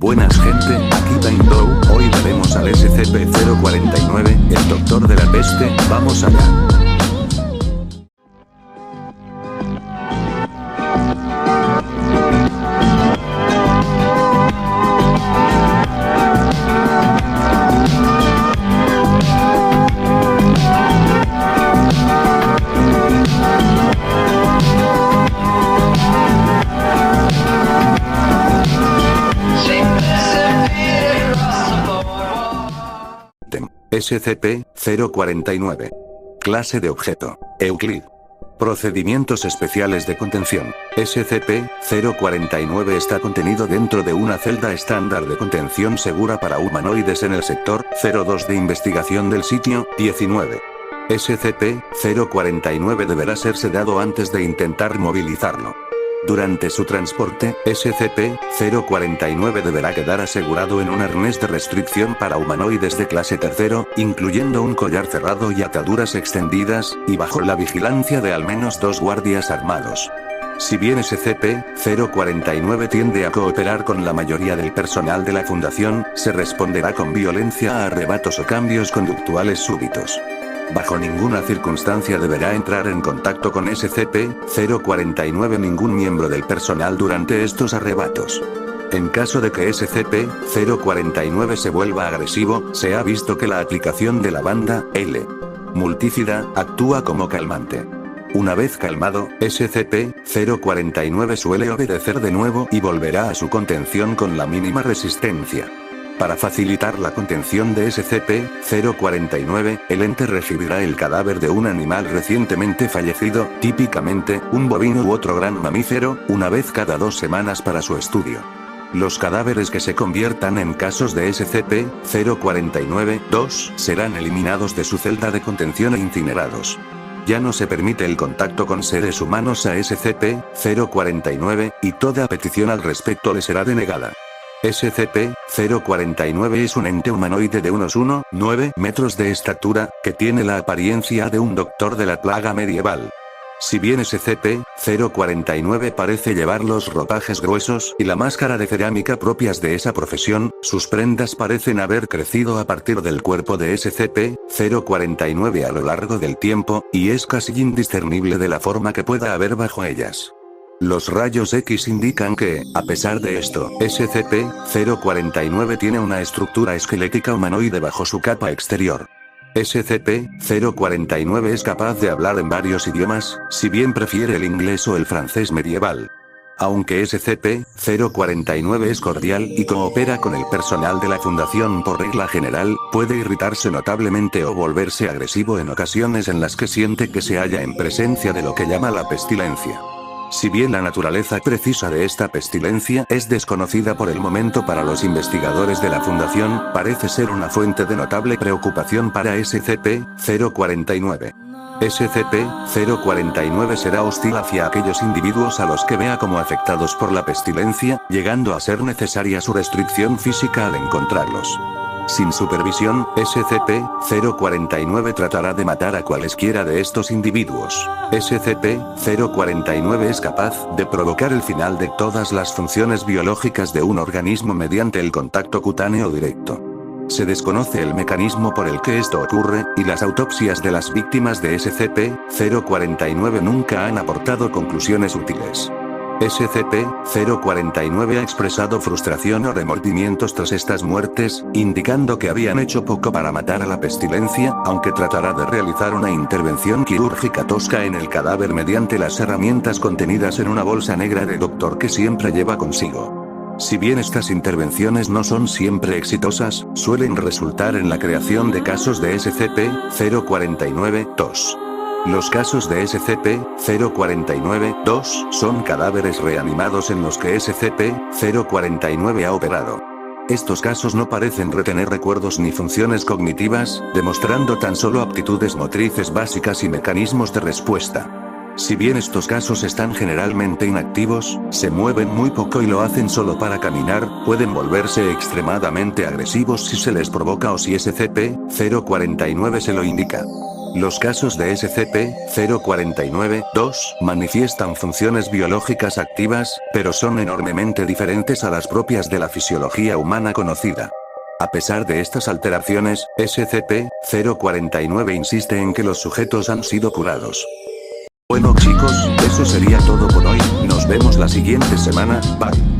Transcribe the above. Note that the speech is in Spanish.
Buenas gente, aquí Daindow, hoy veremos al SCP-049, el doctor de la peste, vamos allá. SCP-049. Clase de objeto: Euclid. Procedimientos especiales de contención. SCP-049 está contenido dentro de una celda estándar de contención segura para humanoides en el sector 02 de investigación del sitio 19. SCP-049 deberá ser sedado antes de intentar movilizarlo. Durante su transporte, SCP-049 deberá quedar asegurado en un arnés de restricción para humanoides de clase tercero, incluyendo un collar cerrado y ataduras extendidas, y bajo la vigilancia de al menos 2 guardias armados. Si bien SCP-049 tiende a cooperar con la mayoría del personal de la Fundación, se responderá con violencia a arrebatos o cambios conductuales súbitos. Bajo ninguna circunstancia deberá entrar en contacto con SCP-049 ningún miembro del personal durante estos arrebatos. En caso de que SCP-049 se vuelva agresivo, se ha visto que la aplicación de la banda L multífida actúa como calmante. Una vez calmado, SCP-049 suele obedecer de nuevo y volverá a su contención con la mínima resistencia. Para facilitar la contención de SCP-049, el ente recibirá el cadáver de un animal recientemente fallecido, típicamente, un bovino u otro gran mamífero, una vez cada 2 semanas para su estudio. Los cadáveres que se conviertan en casos de SCP-049-2 serán eliminados de su celda de contención e incinerados. Ya no se permite el contacto con seres humanos a SCP-049, y toda petición al respecto le será denegada. SCP-049 es un ente humanoide de unos 1,9 metros de estatura, que tiene la apariencia de un doctor de la plaga medieval. Si bien SCP-049 parece llevar los ropajes gruesos y la máscara de cerámica propias de esa profesión, sus prendas parecen haber crecido a partir del cuerpo de SCP-049 a lo largo del tiempo, y es casi indiscernible de la forma que pueda haber bajo ellas. Los rayos X indican que, a pesar de esto, SCP-049 tiene una estructura esquelética humanoide bajo su capa exterior. SCP-049 es capaz de hablar en varios idiomas, si bien prefiere el inglés o el francés medieval. Aunque SCP-049 es cordial y coopera con el personal de la Fundación por regla general, puede irritarse notablemente o volverse agresivo en ocasiones en las que siente que se halla en presencia de lo que llama la pestilencia. Si bien la naturaleza precisa de esta pestilencia es desconocida por el momento para los investigadores de la Fundación, parece ser una fuente de notable preocupación para SCP-049. SCP-049 será hostil hacia aquellos individuos a los que vea como afectados por la pestilencia, llegando a ser necesaria su restricción física al encontrarlos. Sin supervisión, SCP-049 tratará de matar a cualesquiera de estos individuos. SCP-049 es capaz de provocar el final de todas las funciones biológicas de un organismo mediante el contacto cutáneo directo. Se desconoce el mecanismo por el que esto ocurre, y las autopsias de las víctimas de SCP-049 nunca han aportado conclusiones útiles. SCP-049 ha expresado frustración o remordimientos tras estas muertes, indicando que habían hecho poco para matar a la pestilencia, aunque tratará de realizar una intervención quirúrgica tosca en el cadáver mediante las herramientas contenidas en una bolsa negra de doctor que siempre lleva consigo. Si bien estas intervenciones no son siempre exitosas, suelen resultar en la creación de casos de SCP-049-2. Los casos de SCP-049-2 son cadáveres reanimados en los que SCP-049 ha operado. Estos casos no parecen retener recuerdos ni funciones cognitivas, demostrando tan solo aptitudes motrices básicas y mecanismos de respuesta. Si bien estos casos están generalmente inactivos, se mueven muy poco y lo hacen solo para caminar, pueden volverse extremadamente agresivos si se les provoca o si SCP-049 se lo indica. Los casos de SCP-049-2 manifiestan funciones biológicas activas, pero son enormemente diferentes a las propias de la fisiología humana conocida. A pesar de estas alteraciones, SCP-049 insiste en que los sujetos han sido curados. Bueno chicos, eso sería todo por hoy, nos vemos la siguiente semana, bye.